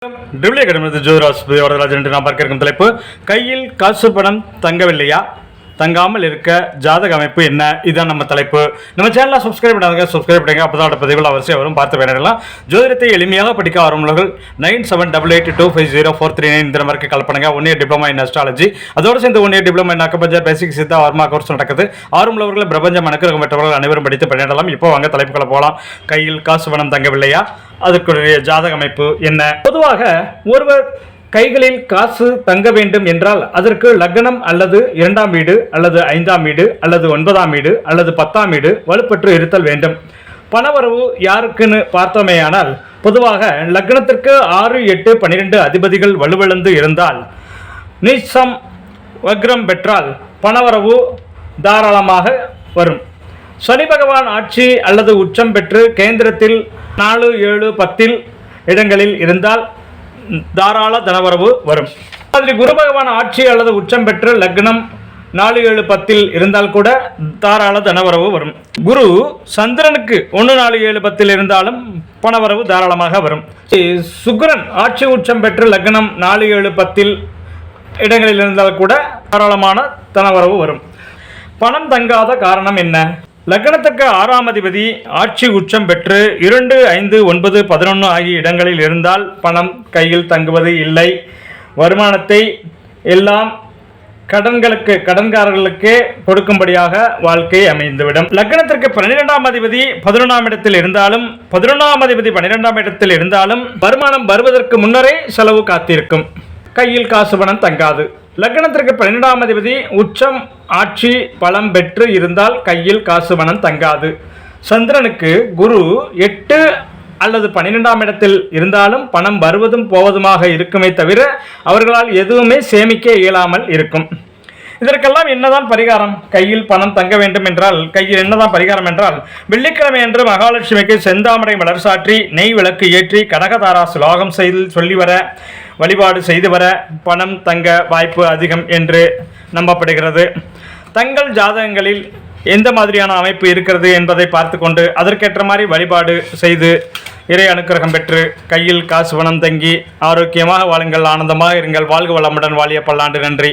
நாம் பார்க்க இருக்கும் தலைப்பு கையில் காசு பணம் தங்கவில்லையா, தங்காமல் இருக்க ஜாதக அமைப்பு என்ன? இதுதான் நம்ம தலைப்பு. நம்ம சேனலை சப்ஸ்கிரைப் பண்ணாங்க, சப்ஸ்கிரைப் பண்ணுங்க. அப்போதான் பதிவுகள் அவசியம் வரும், பார்த்து வேணலாம். ஜோதிடத்தை எளிமையாக படிக்க ஆரம்பவர்கள் 9788250439 இந்த நம்பருக்கு கால் பண்ணுங்க. 1 இயர் டிப்ளமா இன் அஸ்ட்ராலஜி, அதோடு சேர்ந்து 1 year diploma in acupuncture basic Siddha Varma course நடக்குது. ஆரம்பவர்கள் பிரபஞ்சம் அனுக்கிரகம் பெற்றவர்கள் அனைவரும் படித்து பயனிடலாம். இப்போ வாங்க தலைப்புகளை போகலாம். கையில் காசு பணம் தங்கவில்லையா, அதற்குரிய ஜாதக அமைப்பு என்ன? பொதுவாக ஒருவர் கைகளில் காசு தங்க வேண்டும் என்றால் அதற்கு லக்னம் அல்லது 2ஆம் வீடு அல்லது 5ஆம் வீடு அல்லது 9ஆம் வீடு அல்லது 10ஆம் வீடு வலுப்பெற்று இருத்தல் வேண்டும். பணவரவு யாருக்குன்னு பார்த்தோமேயானால் பொதுவாக லக்னத்திற்கு 6, 8, 12 அதிபதிகள் வலுவிழந்து இருந்தால், நீச்சம் வக்ரம் பெற்றால் பணவரவு தாராளமாக வரும். சனி பகவான் ஆட்சி அல்லது உச்சம் பெற்று கேந்திரத்தில் 4, 7, 10 இடங்களில் இருந்தால் தாராள தனவரவு வரும். அதில் குரு பகவான் ஆட்சி அல்லது உச்சம் பெற்று லக்னம் 4, 7, 10 இருந்தால் கூட தாராள தனவரவு வரும். குரு சந்திரனுக்கு 1, 4, 7, 10 இருந்தாலும் பணவரவு தாராளமாக வரும். சுக்கிரன் ஆட்சி உச்சம் பெற்று லக்னம் 4, 7, 10 இடங்களில் இருந்தால் கூட தாராளமான தனவரவு வரும். பணம் தங்காத காரணம் என்ன? லக்னத்துக்கு 6ஆம் அதிபதி ஆட்சி உச்சம் பெற்று 2, 5, 9, 11 ஆகிய இடங்களில் இருந்தால் பணம் கையில் தங்குவது இல்லை. வருமானத்தை எல்லாம் கடன்காரர்களுக்கே கொடுக்கும்படியாக வாழ்க்கை அமைந்துவிடும். லக்னத்திற்கு 12ஆம் அதிபதி 11ஆம் இடத்தில் இருந்தாலும் 11ஆம் அதிபதி 12ஆம் இடத்தில் இருந்தாலும் வருமானம் வருவதற்கு முன்னரே செலவு காத்திருக்கும். கையில் காசு பணம் தங்காது. லக்னத்திற்கு 12ஆம் அதிபதி உச்சம் ஆட்சி பலம் பெற்று இருந்தால் கையில் காசு பணம் தங்காது. சந்திரனுக்கு குரு 8 அல்லது 12ஆம் இடத்தில் இருந்தாலும் பணம் வருவதும் போவதுமாக இருக்குமே தவிர அவர்களால் எதுவுமே சேமிக்க இயலாமல் இருக்கும். இதற்கெல்லாம் என்னதான் பரிகாரம்? கையில் பணம் தங்க வேண்டும் என்றால் கையில் என்னதான் பரிகாரம் என்றால், வெள்ளிக்கிழமை அன்று மகாலட்சுமிக்கு செந்தாமரை மலர் சாற்றி நெய் விளக்கு ஏற்றி கனகதாரா சுலோகம் சொல்லி வர வழிபாடு செய்து வர பணம் தங்க வாய்ப்பு அதிகம் என்று நம்பப்படுகிறது. தங்கள் ஜாதகங்களில் எந்த மாதிரியான அமைப்பு இருக்கிறது என்பதை பார்த்து கொண்டு அதற்கேற்ற மாதிரி வழிபாடு செய்து இறை அனுக்கிரகம் பெற்று கையில் காசு பணம் தங்கி ஆரோக்கியமாக வாழுங்கள், ஆனந்தமாக இருங்கள். வாழ்க வளமுடன், வாழிய பல்லாண்டு. நன்றி.